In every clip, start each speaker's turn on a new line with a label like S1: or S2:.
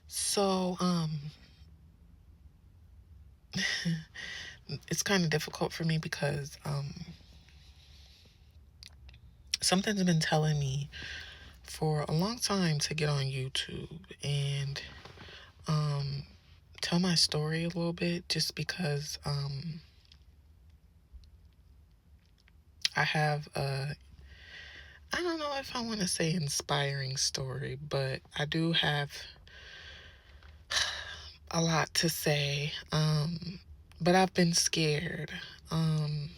S1: So, it's kind of difficult for me because something's been telling me for a long time to get on YouTube and um tell my story a little bit, just because I have I don't know if I want to say inspiring story, but I do have a lot to say. But I've been scared. Um,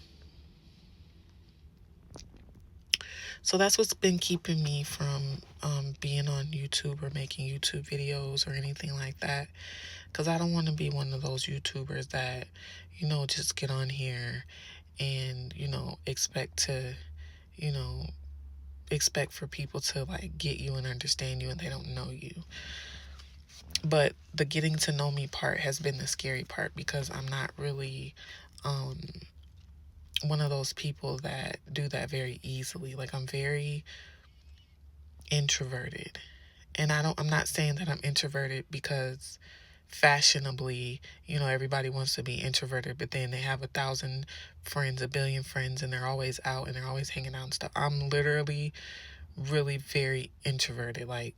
S1: so that's what's been keeping me from being on YouTube or making YouTube videos or anything like that. Because I don't want to be one of those YouTubers that, just get on here and, you know, expect for people to like get you and understand you and they don't know you. But the getting to know me part has been the scary part, because I'm not really um one of those people that do that very easily. Like, I'm very introverted. And I'm not saying that I'm introverted because fashionably, everybody wants to be introverted, but then they have 1,000 friends, 1 billion friends, and they're always out and they're always hanging out and stuff. I'm literally really very introverted. Like,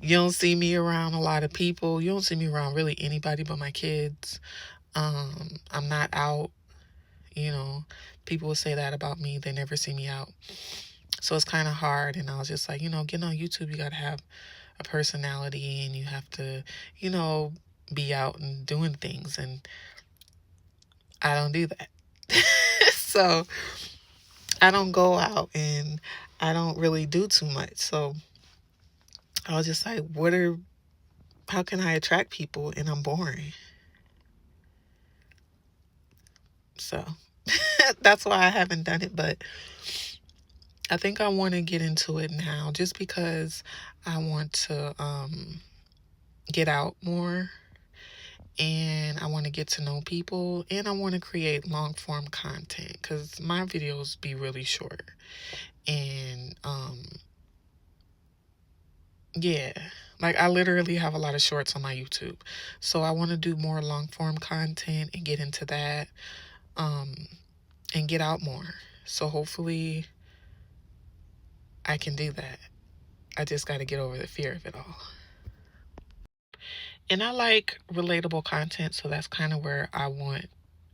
S1: you don't see me around a lot of people. You don't see me around really anybody but my kids. I'm not out, you know. People will say that about me. They never see me out. So it's kind of hard. And I was just like, getting on YouTube, you got to have a personality and you have to, be out and doing things. And I don't do that. So I don't go out and I don't really do too much. So I was just like, how can I attract people? And I'm boring. So that's why I haven't done it. But I think I want to get into it now, just because I want to get out more, and I want to get to know people, and I want to create long form content, because my videos be really short. And yeah, like, I literally have a lot of shorts on my YouTube. So I want to do more long form content and get into that, um, and get out more. So hopefully I can do that. I just got to get over the fear of it all. And I like relatable content, so that's kind of where I want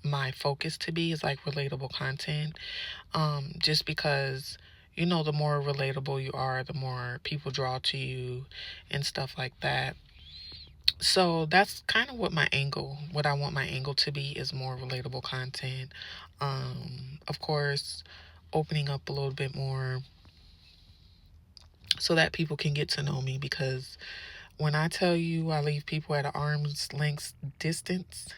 S1: my focus to be, is like relatable content. Just because, the more relatable you are, the more people draw to you and stuff like that. So that's kind of what I want my angle to be, is more relatable content. Of course, opening up a little bit more so that people can get to know me, because when I tell you I leave people at an arm's length distance,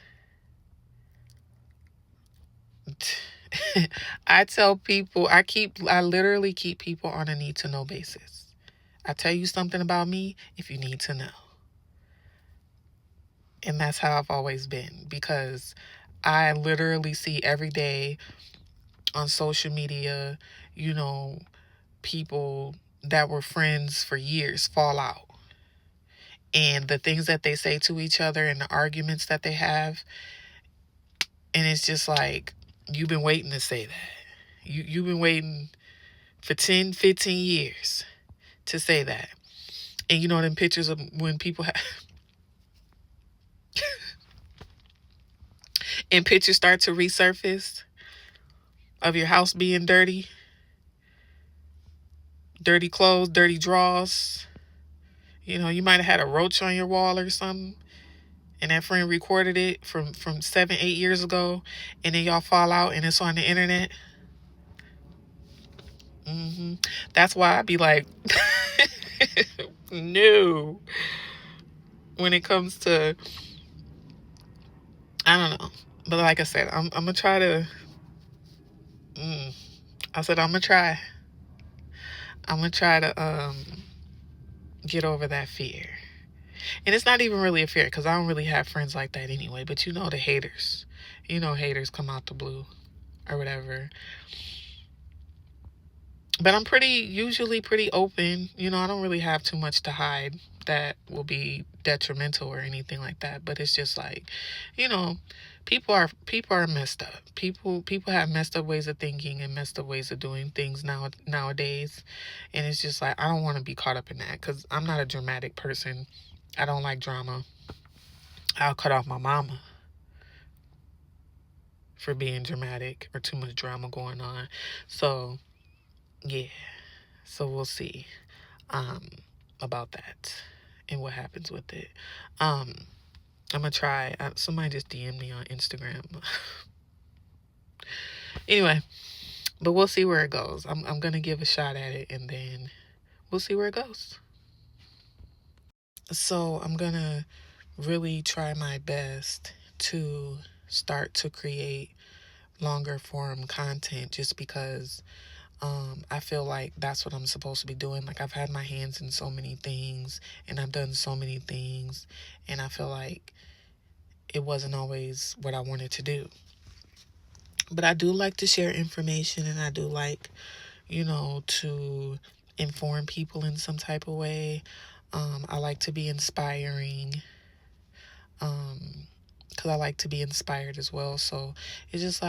S1: I tell people, I literally keep people on a need to know basis. I tell you something about me if you need to know. And that's how I've always been, because I literally see every day on social media, you know, people that were friends for years fall out. And the things that they say to each other and the arguments that they have, and it's just like, you've been waiting to say that. You've been waiting for 10, 15 years to say that. And them pictures of when people have, and pictures start to resurface of your house being dirty, dirty clothes, dirty drawers. You might have had a roach on your wall or something, and that friend recorded it from 7, 8 years ago, and then y'all fall out and it's on the internet. That's why I be like, no. When it comes to, I don't know, but like I said, I'm gonna try to. I said I'm gonna try. I'm gonna try to get over that fear. And it's not even really a fear, because I don't really have friends like that anyway. But the haters. Haters come out the blue or whatever. But I'm usually pretty open. I don't really have too much to hide that will be detrimental or anything like that. But it's just like, you know, people are messed up. People have messed up ways of thinking and messed up ways of doing things nowadays. And it's just like, I don't want to be caught up in that because I'm not a dramatic person. I don't like drama. I'll cut off my mama for being dramatic or too much drama going on. So, yeah. So we'll see. um, about that and what happens with it. Um, I'm gonna try. Somebody just DM me on Instagram. Anyway, but we'll see where it goes. I'm gonna give a shot at it, and then we'll see where it goes. So I'm gonna really try my best to start to create longer form content, just because I feel like that's what I'm supposed to be doing. Like, I've had my hands in so many things and I've done so many things, and I feel like it wasn't always what I wanted to do. But I do like to share information, and I do like, to inform people in some type of way. I like to be inspiring, because I like to be inspired as well. So it's just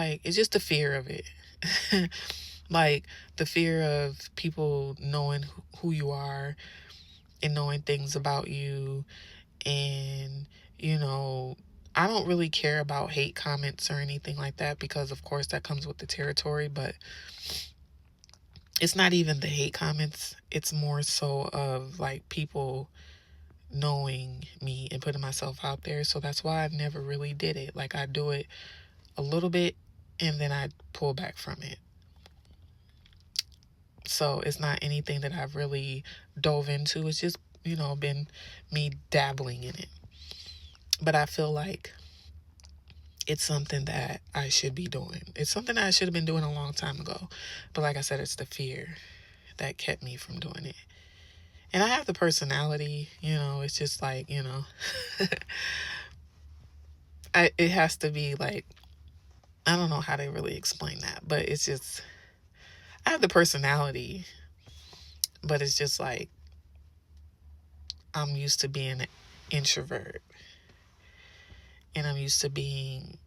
S1: the fear of it. Like, the fear of people knowing who you are and knowing things about you. And, you know, I don't really care about hate comments or anything like that, because of course that comes with the territory. But it's not even the hate comments. It's more so of like people knowing me and putting myself out there. So that's why I never really did it. Like, I do it a little bit and then I pull back from it. So it's not anything that I've really dove into. It's just, been me dabbling in it. But I feel like it's something that I should be doing. It's something that I should have been doing a long time ago. But like I said, it's the fear that kept me from doing it. And I have the personality, it's just like, it has to be like, I don't know how to really explain that, but it's just, I have the personality, but it's just like, I'm used to being an introvert, and I'm used to being,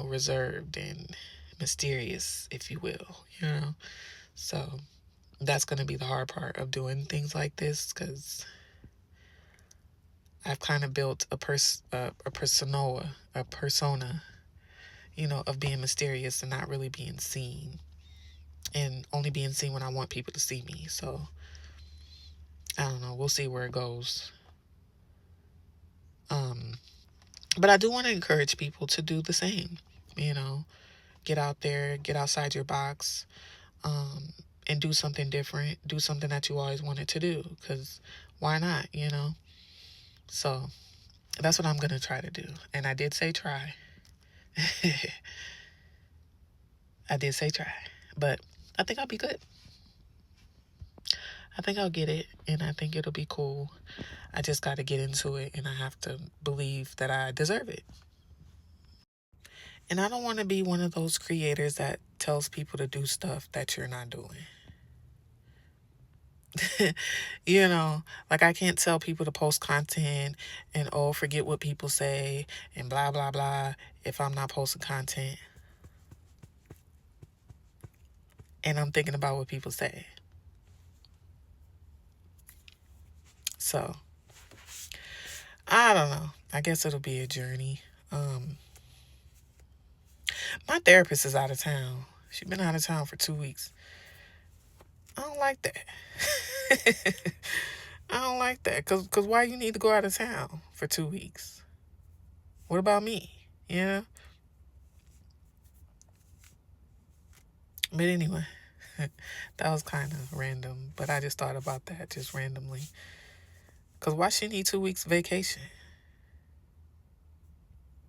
S1: reserved and mysterious, if you will. So that's going to be the hard part of doing things like this, because I've kind of built a persona, of being mysterious and not really being seen, and only being seen when I want people to see me. So I don't know. We'll see where it goes. But I do want to encourage people to do the same. Get out there, get outside your box, and do something different. Do something that you always wanted to do, because why not? So that's what I'm going to try to do. And I did say try. I did say try. But I think I'll be good. I think I'll get it, and I think it'll be cool. I just got to get into it, and I have to believe that I deserve it. And I don't want to be one of those creators that tells people to do stuff that you're not doing. Like, I can't tell people to post content and, forget what people say and blah, blah, blah if I'm not posting content and I'm thinking about what people say. So, I don't know. I guess it'll be a journey. My therapist is out of town. She's been out of town for 2 weeks. I don't like that. I don't like that. Cause why you need to go out of town for 2 weeks? What about me? But anyway, that was kind of random. But I just thought about that just randomly. Cause why she need 2 weeks vacation?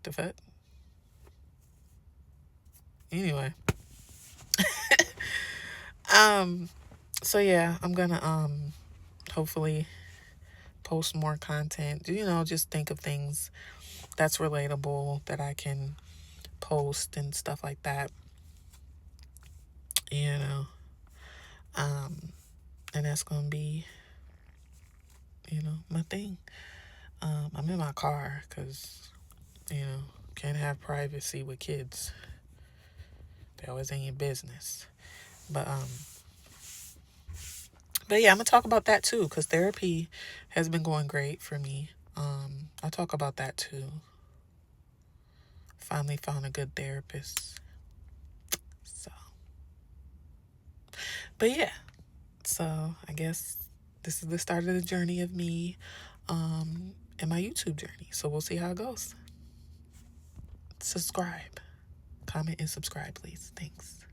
S1: The fuck? Anyway. So yeah, I'm gonna hopefully post more content. Just think of things that's relatable that I can post and stuff like that. You know. And that's going to be, my thing. I'm in my car because, can't have privacy with kids. They always in your business. But yeah, I'm gonna talk about that too because therapy has been going great for me. I'll talk about that too. Finally found a good therapist. So, but yeah, so I guess this is the start of the journey of me, and my YouTube journey. So we'll see how it goes. Subscribe, comment, and subscribe, please. Thanks.